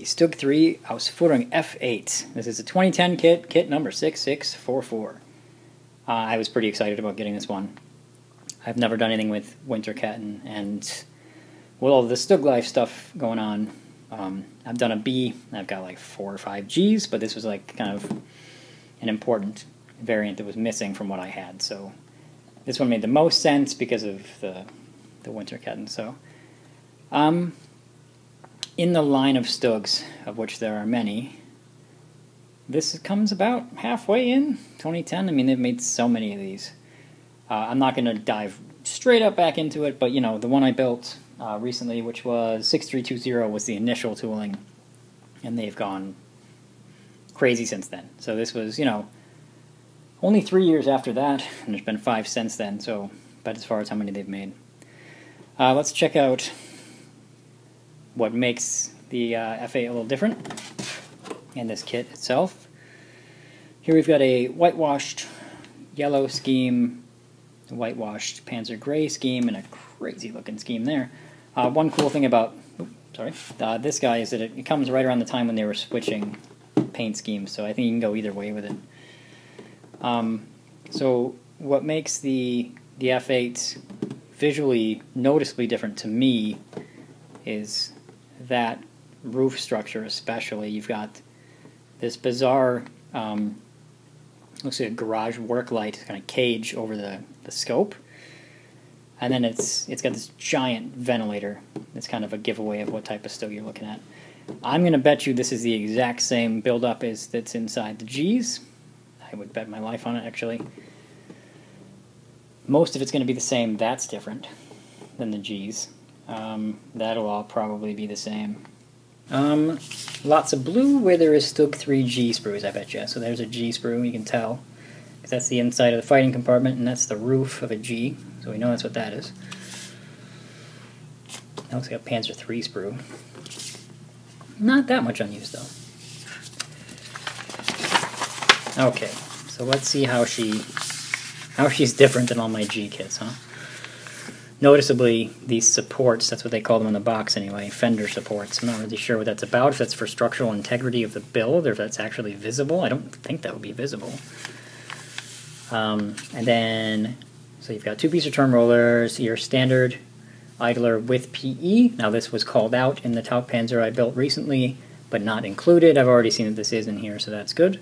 StuG III III F8. This is a 2010 kit number 6644. I was pretty excited about getting this one. I've never done anything with Winterketten, and with all the StuG Life stuff going on, I've done a B, I've got like 4 or 5 Gs, but this was like kind of an important variant that was missing from what I had, so this one made the most sense because of the Winterketten. So, in the line of StuGs, of which there are many, this comes about halfway in 2010. I mean, they've made so many of these. I'm not going to dive straight up back into it, but you know, the one I built recently, which was 6320, was the initial tooling, and they've gone crazy since then. So this was, you know, only 3 years after that, and there's been 5 since then, so about as far as how many they've made. Let's check out what makes the F8 a little different in this kit itself. Here we've got a whitewashed yellow scheme, a whitewashed Panzer gray scheme, and a crazy looking scheme there. One cool thing about this guy is that it comes right around the time when they were switching paint schemes, so I think you can go either way with it. So what makes the F8 visually noticeably different to me is that roof structure. Especially, you've got this bizarre looks like a garage work light kind of cage over the scope, and then it's got this giant ventilator. It's kind of a giveaway of what type of StuG you're looking at. I'm going to bet you this is the exact same build-up as that's inside the Gs. I would bet my life on it, actually. Most of it's going to be the same. That's different than the Gs. That'll all probably be the same. Lots of blue where there is StuG III G sprues, I bet you. So there's a G sprue, you can tell, because that's the inside of the fighting compartment, and that's the roof of a G, so we know that's what that is. That looks like a Panzer III sprue. Not that much unused, though. Okay, so let's see how she's different than all my G kits, huh? Noticeably, these supports, that's what they call them in the box anyway, Fender Supports. I'm not really sure what that's about, if that's for structural integrity of the build, or if that's actually visible. I don't think that would be visible. And then, so you've got 2-piece return rollers, your standard idler with PE. Now this was called out in the Taupanzer I built recently, but not included. I've already seen that this is in here, so that's good.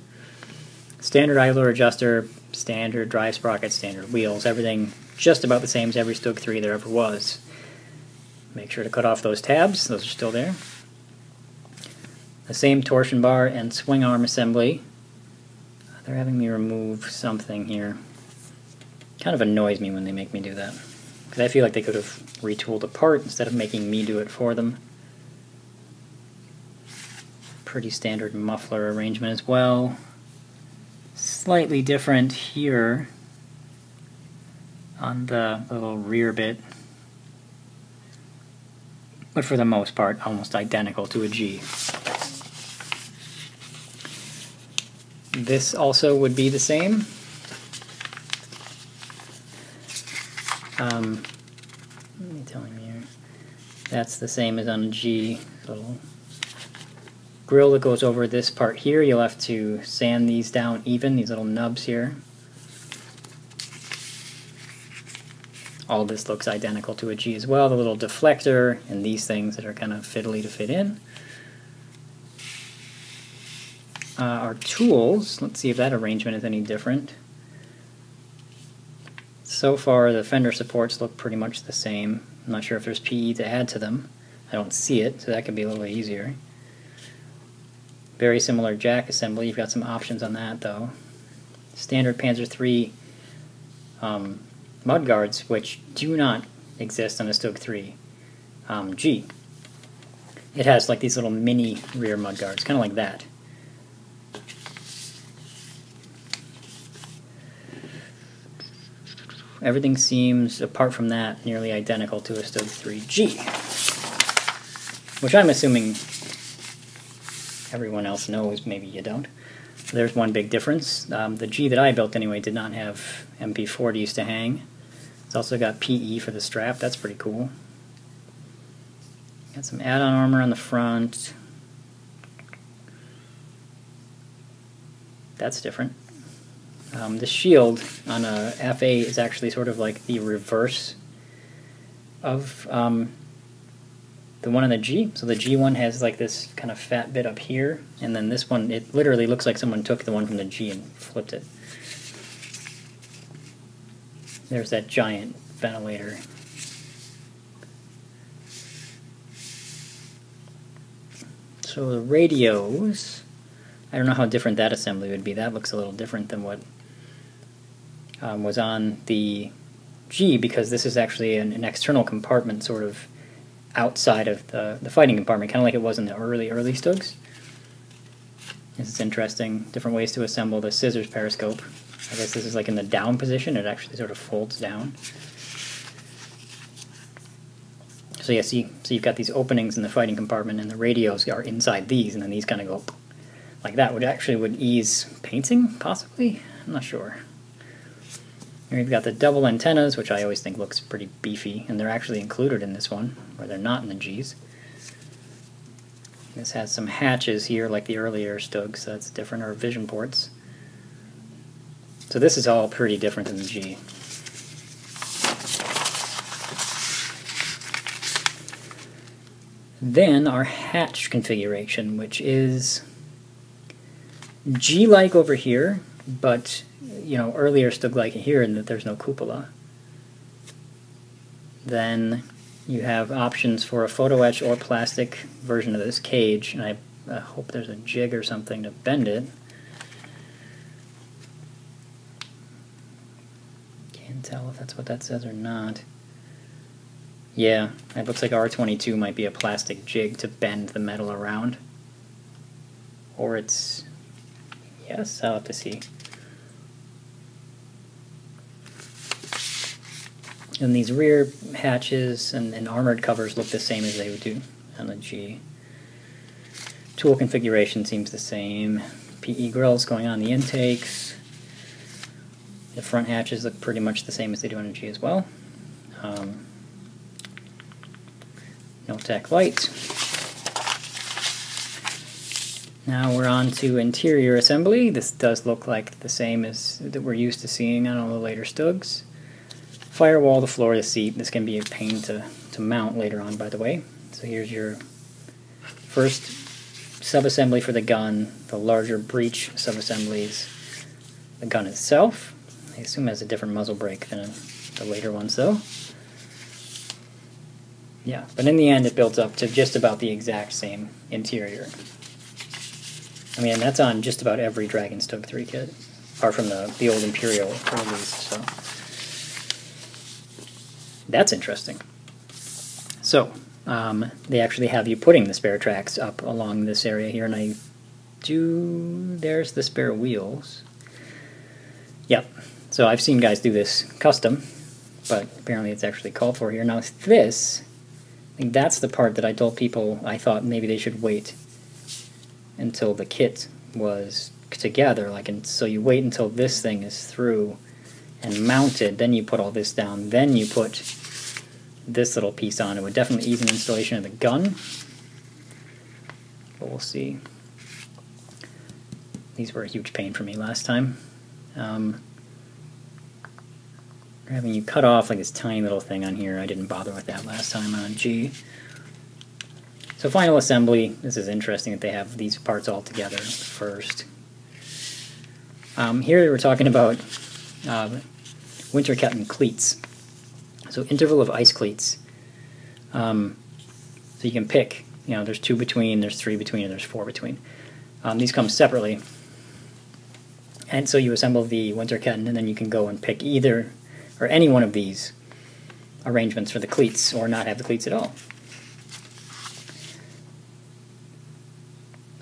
Standard idler adjuster, standard drive sprocket, standard wheels, everything just about the same as every StuG III there ever was. Make sure to cut off those tabs, those are still there. The same torsion bar and swing arm assembly. They're having me remove something here. Kind of annoys me when they make me do that, because I feel like they could have retooled a part instead of making me do it for them. Pretty standard muffler arrangement as well. Slightly different here on the little rear bit, but for the most part almost identical to a G. This also would be the same. Let me tell him here. That's the same as on a G. Little grill that goes over this part here. You'll have to sand these down even, these little nubs here. All this looks identical to a G as well. The little deflector and these things that are kind of fiddly to fit in. Our tools, let's see if that arrangement is any different. So far the Fender Supports look pretty much the same. I'm not sure if there's PE to add to them. I don't see it, so that could be a little bit easier. Very similar jack assembly. You've got some options on that, though. Standard Panzer III mudguards, which do not exist on a StuG III G. It has like these little mini rear mudguards, kind of like that. Everything seems, apart from that, nearly identical to a StuG III G, which I'm assuming everyone else knows. Maybe you don't. There's one big difference. The G that I built anyway did not have MP40s to hang. It's also got PE for the strap. That's pretty cool. Got some add-on armor on the front. That's different. The shield on a FA is actually sort of like the reverse of the one on the G. So the G one has like this kind of fat bit up here, and then this one, it literally looks like someone took the one from the G and flipped it. There's that giant ventilator. So the radios, I don't know how different that assembly would be. That looks a little different than what was on the G, because this is actually an external compartment sort of outside of the fighting compartment, kind of like it was in the early StuGs. This is interesting. Different ways to assemble the scissors periscope. I guess this is like in the down position. It actually sort of folds down. So yeah, see, so you've got these openings in the fighting compartment, and the radios are inside these, and then these kind of go like that, which actually would ease painting, possibly? I'm not sure. Here you've got the double antennas, which I always think looks pretty beefy, and they're actually included in this one, where they're not in the Gs. This has some hatches here, like the earlier StuGs, so that's different, or vision ports. So this is all pretty different than the G. Then our hatch configuration, which is G-like over here, but you know, earlier StuG-like here in that there's no cupola. Then you have options for a photo etch or plastic version of this cage, and I hope there's a jig or something to bend it. Can't tell if that's what that says or not. Yeah, it looks like R22 might be a plastic jig to bend the metal around. Or it's... yes, I'll have to see. And these rear hatches and armored covers look the same as they would do on the G. Tool configuration seems the same. PE grills going on the intakes. The front hatches look pretty much the same as they do on a G as well. No tech light. Now we're on to interior assembly. This does look like the same as that we're used to seeing on all the later StuGs. Firewall, the floor, the seat. This can be a pain to mount later on, by the way. So here's your first subassembly for the gun, the larger breech subassemblies, the gun itself. I assume it has a different muzzle brake than the later ones, though. Yeah, but in the end it builds up to just about the exact same interior. I mean, that's on just about every Dragon StuG III kit, apart from the old Imperial release, so... that's interesting. So, they actually have you putting the spare tracks up along this area here, and there's the spare wheels. Yep, so I've seen guys do this custom, but apparently it's actually called for here. Now this, I think that's the part that I told people I thought maybe they should wait until the kit was together, and so you wait until this thing is through and mounted, then you put all this down, then you put this little piece on. It would definitely ease an installation of the gun, but we'll see. These were a huge pain for me last time. Having you cut off like this tiny little thing on here, I didn't bother with that last time on G. So final assembly, this is interesting that they have these parts all together first. Here we're talking about Winterketten cleats. So interval of ice cleats. So you can pick, there's 2 between, there's 3 between, and there's 4 between. These come separately. And so you assemble the Winterketten, and then you can go and pick either or any one of these arrangements for the cleats, or not have the cleats at all.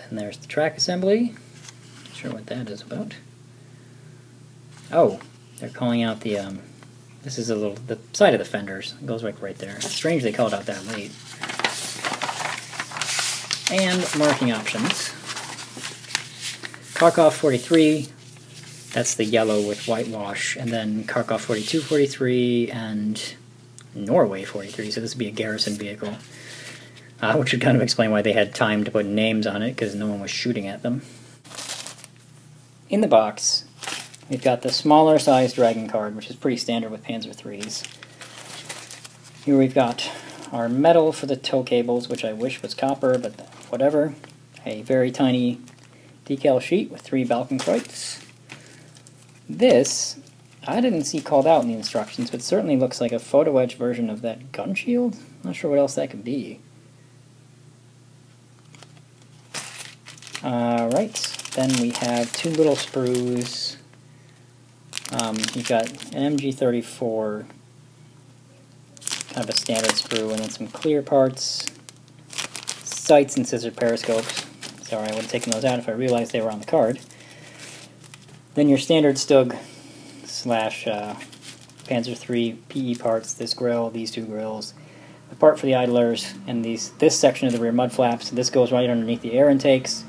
And there's the track assembly. Not sure what that is about. Oh, they're calling out the, this is the side of the fenders. It goes right there. It's strange they called out that late. And marking options. Kharkov 43, that's the yellow with whitewash, and then Kharkov 42, 43, and Norway 43, so this would be a garrison vehicle. Which would kind of explain why they had time to put names on it, because no one was shooting at them. in the box, we've got the smaller size Dragon card, which is pretty standard with Panzer IIIs. Here we've got our metal for the tow cables, which I wish was copper, but whatever. A very tiny decal sheet with 3 Balkenkreuz. This, I didn't see called out in the instructions, but certainly looks like a photo etch version of that gun shield. Not sure what else that could be. Alright, then we have 2 little sprues. You've got an MG34, kind of a standard sprue, and then some clear parts, sights and scissor periscopes. Sorry, I would have taken those out if I realized they were on the card. Then your standard StuG slash Panzer III PE parts, this grill, these 2 grills, the part for the idlers, and this section of the rear mud flaps. This goes right underneath the air intakes.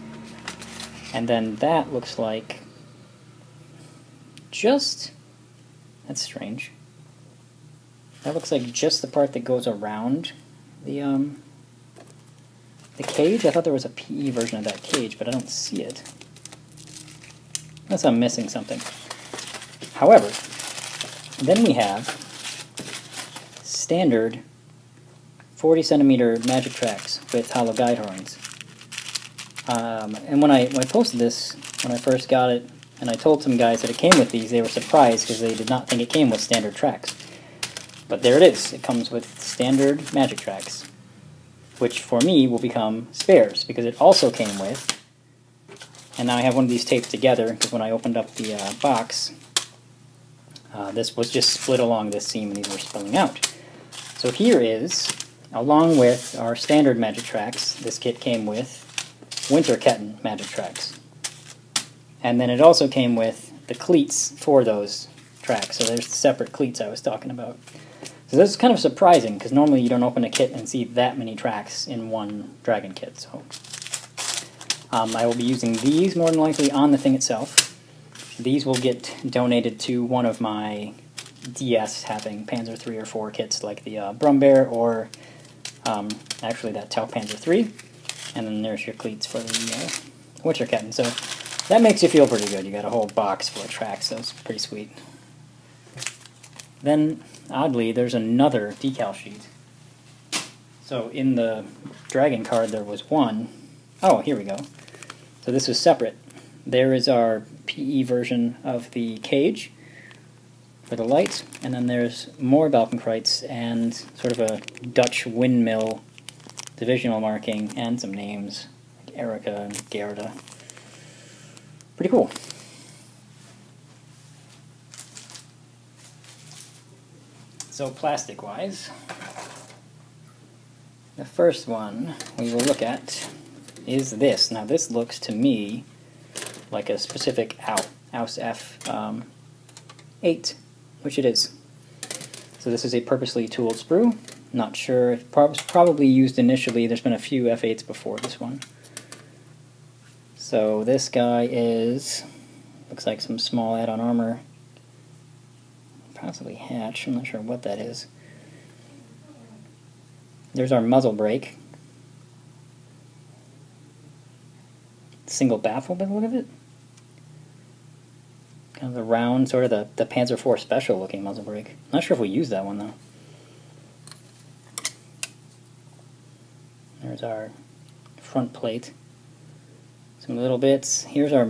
And then that looks like just, that's strange. That looks like just the part that goes around the cage. I thought there was a PE version of that cage, but I don't see it. Unless I'm missing something. However, then we have standard 40 centimeter magic tracks with hollow guide horns. And when I posted this, when I first got it, and I told some guys that it came with these, they were surprised because they did not think it came with standard tracks. But there it is. It comes with standard magic tracks, which for me will become spares because it also came with, and now I have one of these taped together because when I opened up the box, this was just split along this seam and these were spilling out. So here is, along with our standard magic tracks, this kit came with Winterketten magic tracks. And then it also came with the cleats for those tracks. So there's the separate cleats I was talking about. So this is kind of surprising because normally you don't open a kit and see that many tracks in one Dragon kit. So I will be using these more than likely on the thing itself. These will get donated to one of my DS having Panzer III or 4 kits like the Brumbear or actually that Tau Panzer III. And then there's your cleats for the Winterketten. So that makes you feel pretty good. You got a whole box full of tracks, so it's pretty sweet. Then, oddly, there's another decal sheet. So in the Dragon card there was one. Oh, here we go. So this was separate. There is our PE version of the cage for the light, and then there's more Balkenkreuz and sort of a Dutch windmill divisional marking and some names like Erica and Gerda. Pretty cool. So plastic-wise, the first one we will look at is this. Now this looks to me like a specific Aus F8, which it is. So this is a purposely tooled sprue. Not sure, it was probably used initially. There's been a few F8s before this one. So this guy is, looks like some small add-on armor, possibly hatch, I'm not sure what that is. There's our muzzle brake. Single baffle by the look of it. Kind of the round, sort of the Panzer IV special looking muzzle brake. Not sure if we use that one though. There's our front plate. Some little bits. Here's our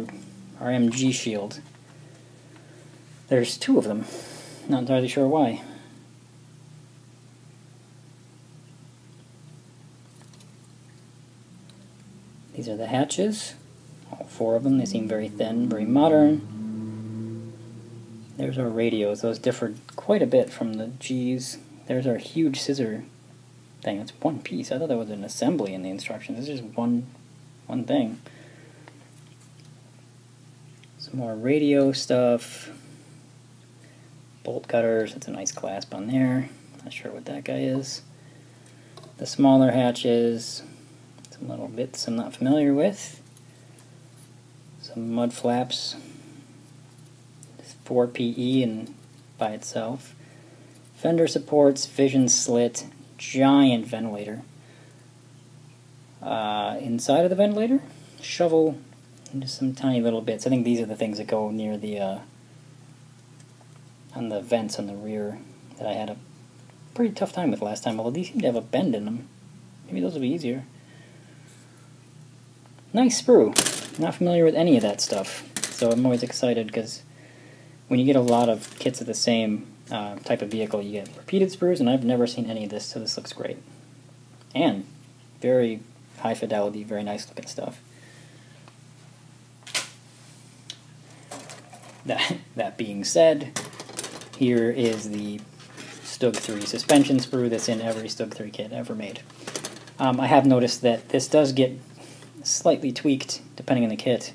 MG shield. There's 2 of them. Not entirely sure why. These are the hatches. All 4 of them. They seem very thin, very modern. There's our radios. Those differed quite a bit from the Gs. There's our huge scissor thing. It's one piece. I thought that was an assembly in the instructions. This is just one thing. Some more radio stuff. Bolt cutters. It's a nice clasp on there. Not sure what that guy is. The smaller hatches. Some little bits I'm not familiar with. Some mud flaps. 4 PE and by itself. Fender Supports, vision slit, giant ventilator. Inside of the ventilator, shovel And just some tiny little bits. I think these are the things that go near the on the vents on the rear that I had a pretty tough time with last time, although these seem to have a bend in them. Maybe those will be easier. Nice sprue. Not familiar with any of that stuff, so I'm always excited because when you get a lot of kits of the same type of vehicle, you get repeated sprues, and I've never seen any of this, so this looks great. And very high fidelity, very nice looking stuff. That being said, here is the StuG III suspension sprue that's in every StuG III kit ever made. I have noticed that this does get slightly tweaked depending on the kit.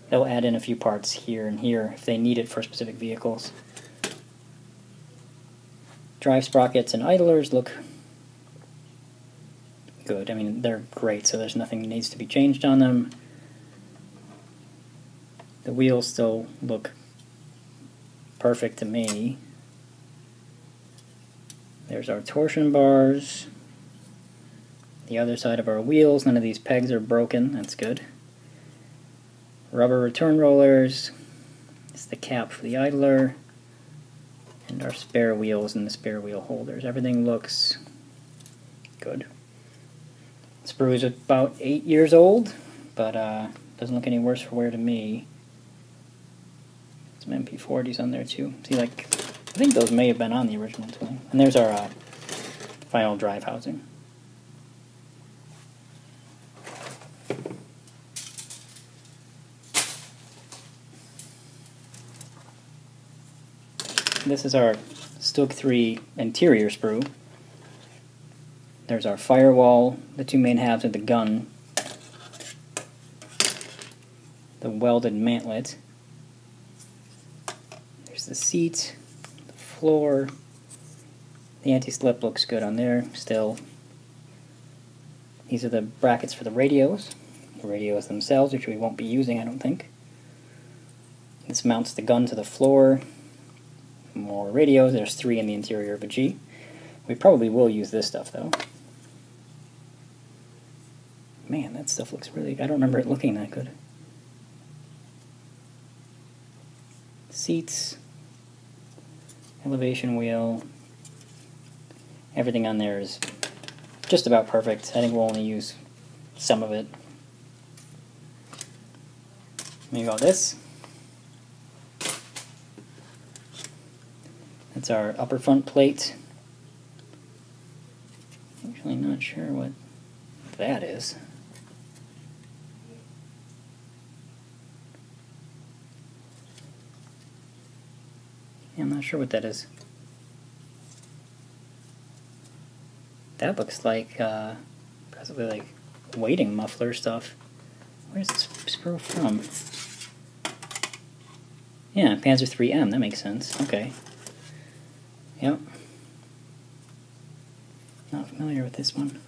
They'll add in a few parts here and here if they need it for specific vehicles. Drive sprockets and idlers look good. I mean, they're great, so there's nothing that needs to be changed on them. The wheels still look perfect to me. There's our torsion bars. The other side of our wheels, none of these pegs are broken, that's good. Rubber return rollers. It's the cap for the idler. And our spare wheels and the spare wheel holders. Everything looks good. The sprue is about 8 years old, but doesn't look any worse for wear to me. Some MP40s on there too. See, like, I think those may have been on the original tooling. And there's our final drive housing. This is our StuG III interior sprue. There's our firewall, the two main halves of the gun, the welded mantlet. There's the seat, the floor. The anti-slip looks good on there still. These are the brackets for the radios themselves, which we won't be using, I don't think. This mounts the gun to the floor. More radios. There's 3 in the interior of a G. We probably will use this stuff, though. Man, that stuff looks really... I don't remember it looking that good. Seats. Elevation wheel. Everything on there is just about perfect. I think we'll only use some of it. Maybe all this. That's our upper front plate. Actually not sure what that is. Yeah, I'm not sure what that is. That looks like possibly like weighting muffler stuff. Where's this sprue from? Yeah, Panzer 3M, that makes sense. Okay. Yep. Not familiar with this one.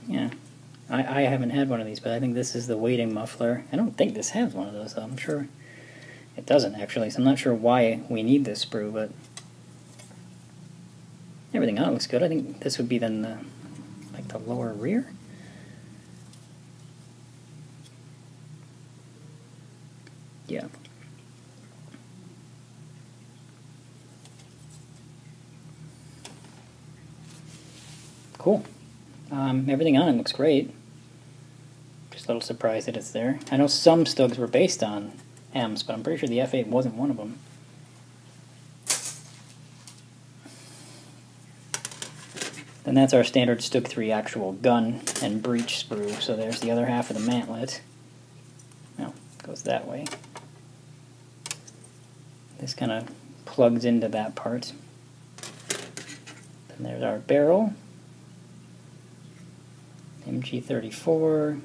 Yeah. I haven't had one of these, but I think this is the weighting muffler. I don't think this has one of those, though. I'm sure it doesn't, actually, so I'm not sure why we need this sprue, but everything on it looks good. I think this would be then the, like the lower rear. Yeah. Cool. Everything on it looks great. Just a little surprised that it's there. I know some StuGs were based on M's, but I'm pretty sure the F8 wasn't one of them. Then that's our standard StuG III actual gun and breech sprue. So there's the other half of the mantlet. Well, it goes that way. This kind of plugs into that part. Then there's our barrel. MG34.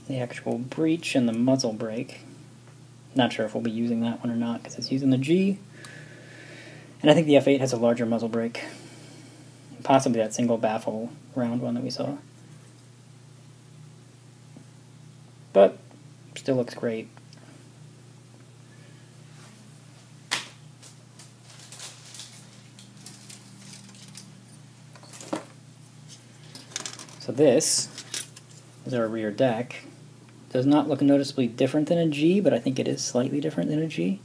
The actual breech and the muzzle brake. Not sure if we'll be using that one or not because it's using the G. And I think the F8 has a larger muzzle brake. Possibly that single baffle round one that we saw. But still looks great. So this is our rear deck. Does not look noticeably different than a G, but I think it is slightly different than a G.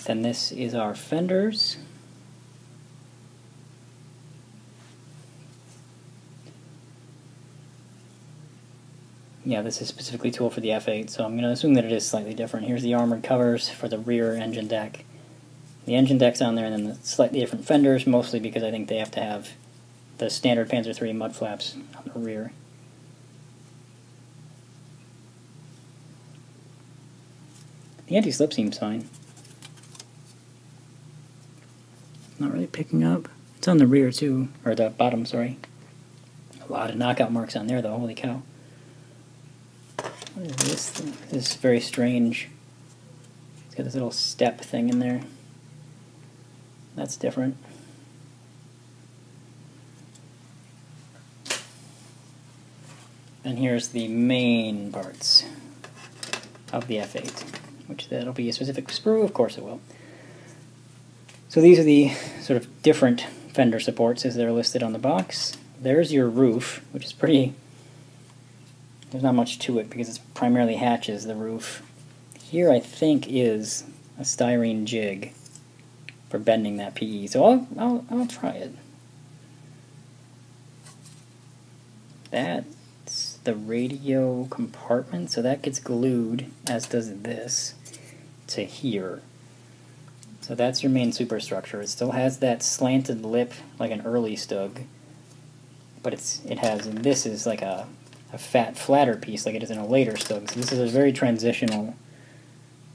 Then this is our fenders. Yeah, this is specifically tooled for the F8, so I'm going to assume that it is slightly different. Here's the armored covers for the rear engine deck. The engine deck's on there, and then the slightly different fenders, mostly because I think they have to have the standard Panzer III mud flaps on the rear. The anti-slip seems fine. Not really picking up. It's on the rear too, or the bottom, sorry. A lot of knockout marks on there though, holy cow. What is this thing? This is very strange. It's got this little step thing in there. That's different. And here's the main parts of the F8, which that'll be a specific sprue, of course it will. So these are the sort of different fender supports as they're listed on the box. There's your roof, which is pretty... There's not much to it because it's primarily hatches, the roof. Here I think is a styrene jig for bending that PE, so I'll try it. That's the radio compartment, so that gets glued, as does this, to here. So that's your main superstructure. It still has that slanted lip like an early StuG, but it has, and this is like a fat, flatter piece like it is in a later StuG. So this is a very transitional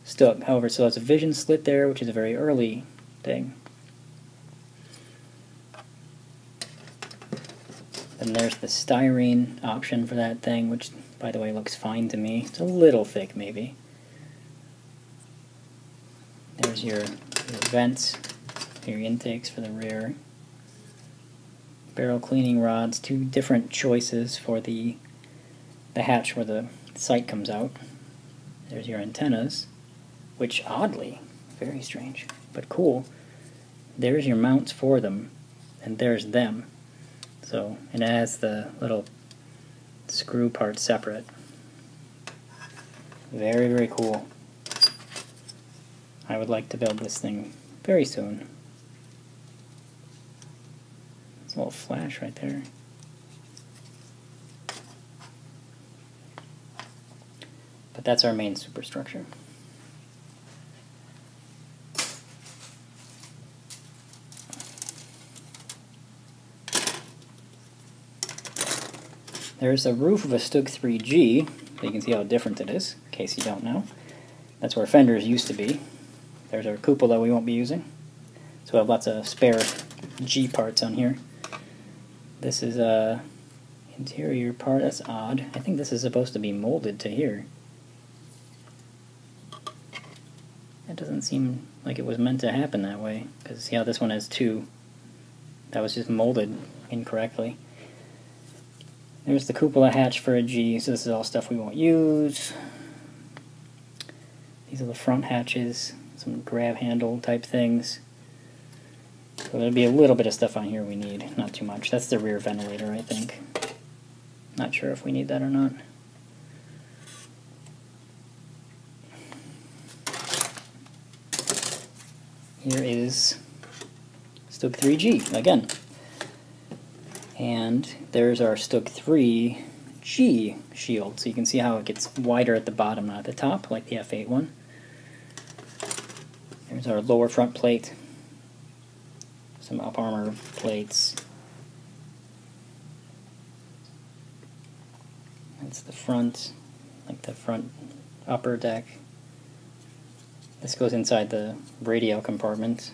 StuG. However, it still has a vision slit there, which is a very early thing. Then there's the styrene option for that thing, which, by the way, looks fine to me. It's a little thick, maybe. There's your vents, your intakes for the rear. Barrel cleaning rods, two different choices for the hatch where the sight comes out. There's your antennas, which oddly, very strange, but cool. There's your mounts for them, and there's them. So, and it has the little screw part separate. Very, very cool. I would like to build this thing very soon. There's a little flash right there. But that's our main superstructure. There's the roof of a StuG III G, so you can see how different it is, in case you don't know. That's where fenders used to be. There's our cupola we won't be using. So we have lots of spare G parts on here. This is a interior part, that's odd. I think this is supposed to be molded to here. That doesn't seem like it was meant to happen that way, because see how this one has two. That was just molded incorrectly. There's the cupola hatch for a G, so this is all stuff we won't use. These are the front hatches, some grab handle type things. So there'll be a little bit of stuff on here we need, not too much. That's the rear ventilator, I think. Not sure if we need that or not. Here is StuG III G again. And there's our StuG III G shield. So you can see how it gets wider at the bottom, not at the top, like the F8 one. There's our lower front plate. Some up armor plates. That's the front, like the front upper deck. This goes inside the radio compartment,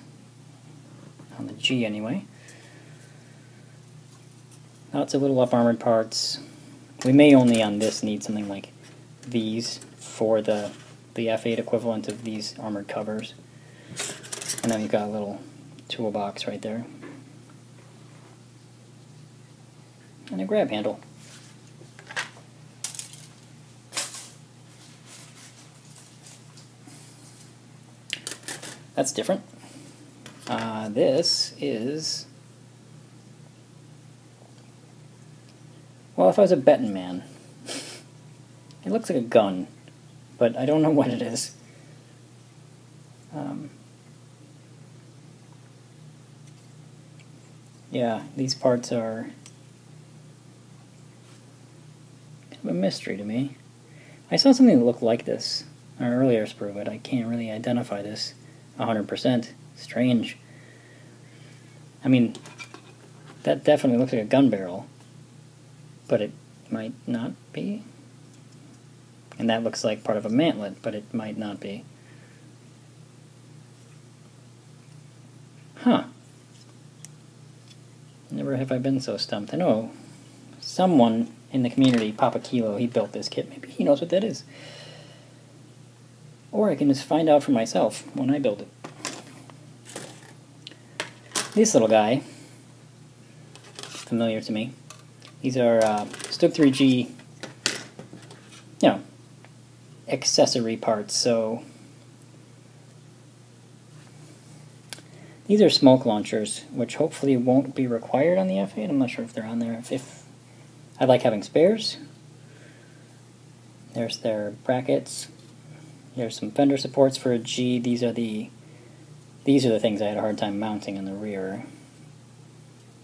on the G anyway. Lots of little up-armored parts. We may only on this need something like these for the F8 equivalent of these armored covers. And then we've got a little toolbox right there. And a grab handle. That's different. This is... Well, if I was a betting man, it looks like a gun, but I don't know what it is. Yeah, these parts are kind of a mystery to me. I saw something that looked like this on an earlier sprue, but I can't really identify this 100%. Strange. I mean, that definitely looks like a gun barrel, but it might not be. And that looks like part of a mantlet, but it might not be. Huh. Never have I been so stumped. I know someone in the community, Papa Kilo, he built this kit. Maybe he knows what that is. Or I can just find out for myself when I build it. This little guy, familiar to me. These are StuG III G, accessory parts. So these are smoke launchers, which hopefully won't be required on the F8. I'm not sure if they're on there. If I like having spares. There's their brackets. There's some Fender supports for a G. These are the things I had a hard time mounting in the rear.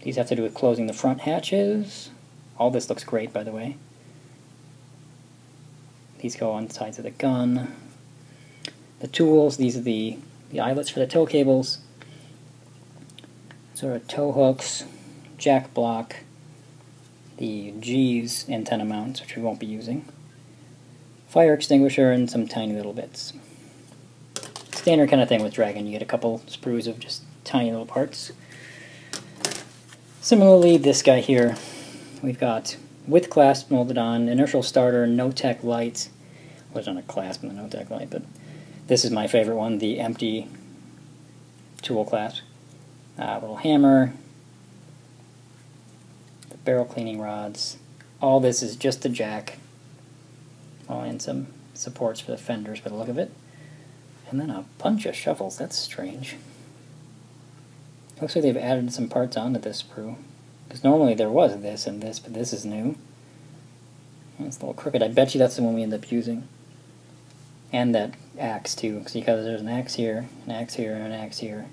These have to do with closing the front hatches. All this looks great, by the way. These go on the sides of the gun. The tools, these are the eyelets for the tow cables. Sort of tow hooks, jack block, the G's antenna mounts, which we won't be using, fire extinguisher, and some tiny little bits. Standard kind of thing with Dragon. You get a couple sprues of just tiny little parts. Similarly, this guy here, we've got with clasp molded on, inertial starter, no-tech light. Well, there's not a clasp in the no-tech light, but this is my favorite one, the empty tool clasp. Little hammer, the barrel cleaning rods. All this is just the jack. Oh, and some supports for the fenders by the look of it. And then a bunch of shovels. That's strange. Looks like they've added some parts onto this sprue. Because normally there was this and this, but this is new. It's a little crooked. I bet you that's the one we end up using. And that axe too, because there's an axe here, an axe here, and an axe here.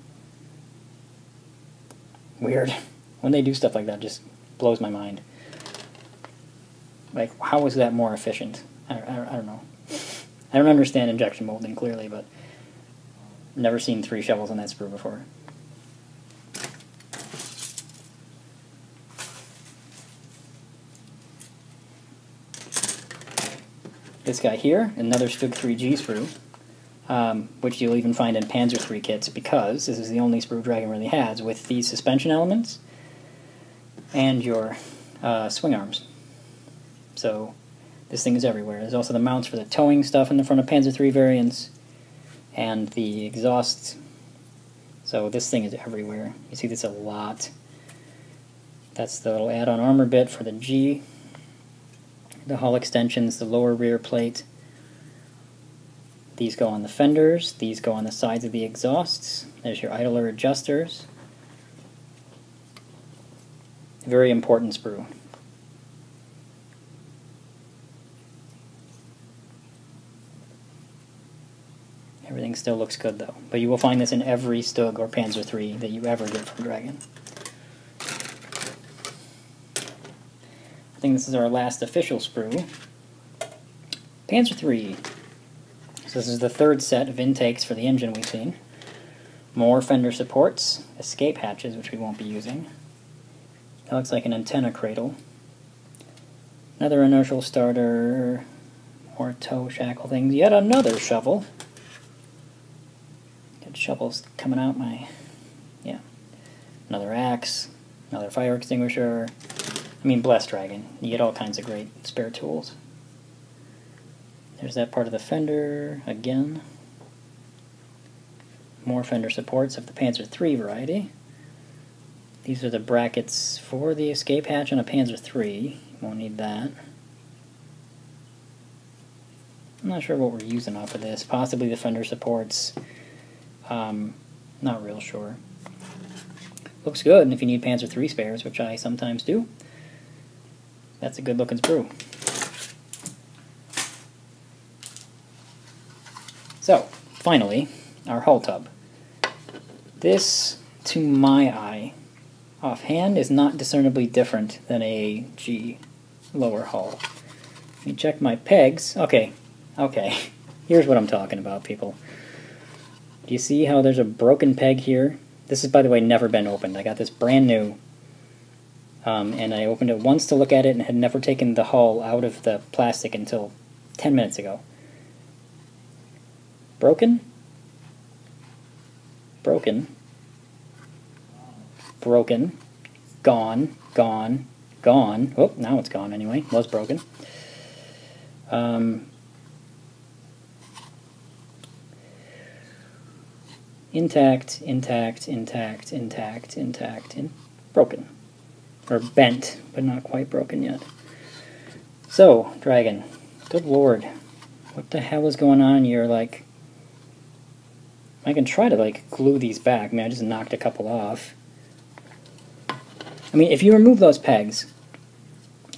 Weird. When they do stuff like that, it just blows my mind. Like, how is that more efficient? I don't know. I don't understand injection molding, clearly, but I've never seen 3 shovels on that sprue before. This guy here, another StuG III G sprue, which you'll even find in Panzer III kits, because this is the only sprue Dragon really has with these suspension elements and your swing arms. So this thing is everywhere. There's also the mounts for the towing stuff in the front of Panzer III variants and the exhausts. So this thing is everywhere. You see this a lot. That's the little add-on armor bit for the G. The hull extensions, the lower rear plate. These go on the fenders, these go on the sides of the exhausts. There's your idler adjusters. Very important sprue. Everything still looks good though, but you will find this in every StuG or Panzer III that you ever get from Dragon. I think this is our last official sprue. Panzer III. So this is the 3rd set of intakes for the engine we've seen. More Fender supports, escape hatches, which we won't be using. That looks like an antenna cradle. Another inertial starter, more tow shackle things, yet another shovel. Got shovels coming out yeah. Another axe, another fire extinguisher. I mean, bless Dragon. You get all kinds of great spare tools. There's that part of the fender again. More Fender supports of the Panzer III variety. These are the brackets for the escape hatch on a Panzer III. Won't need that. I'm not sure what we're using off of this. Possibly the Fender supports. Not real sure. Looks good, and if you need Panzer III spares, which I sometimes do, that's a good looking sprue. So, finally, our hull tub. This, to my eye, offhand, is not discernibly different than a G lower hull. Let me check my pegs. Okay. Here's what I'm talking about, people. Do you see how there's a broken peg here? This is, by the way, never been opened. I got this brand new, and I opened it once to look at it and had never taken the hull out of the plastic until 10 minutes ago. Broken? Broken. Broken. Gone. Gone. Gone. Oh, now it's gone anyway. Was broken. Intact, intact, intact, intact, intact, and broken. Or bent, but not quite broken yet. So, Dragon, good lord, what the hell is going on here? Like, I can try to, like, glue these back. I mean, I just knocked a couple off. I mean, if you remove those pegs,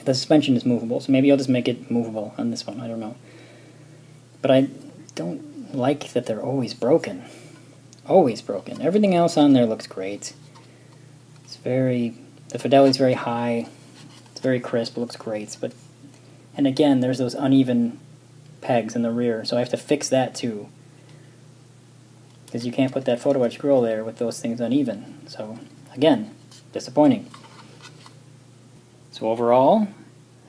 the suspension is movable, so maybe I'll just make it movable on this one, I don't know. But I don't like that they're always broken. Always broken. Everything else on there looks great. It's very, the fidelity's very high, it's very crisp, it looks great, but, and again, there's those uneven pegs in the rear, so I have to fix that too. Because you can't put that photo etch grill there with those things uneven. So, again, disappointing. So overall,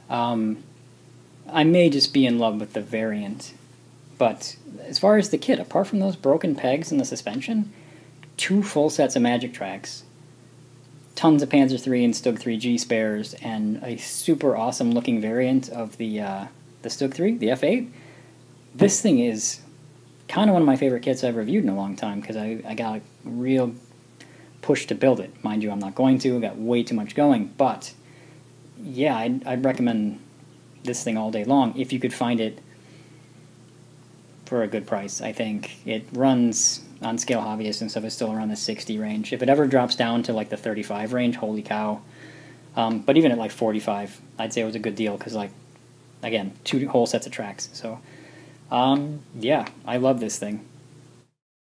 I may just be in love with the variant. But as far as the kit, apart from those broken pegs in the suspension, 2 full sets of Magic Tracks, tons of Panzer III and StuG III G spares, and a super awesome looking variant of the StuG III, the F8, this thing is kind of one of my favorite kits I've reviewed in a long time, because I got a real push to build it. Mind you, I'm not going to, I got way too much going, but yeah, I'd recommend this thing all day long if you could find it for a good price. I think it runs on Scale Hobbyist and stuff, is still around the 60 range. If it ever drops down to like the 35 range, holy cow. But even at like 45, I'd say it was a good deal, because, like, again, 2 whole sets of tracks. So yeah, I love this thing.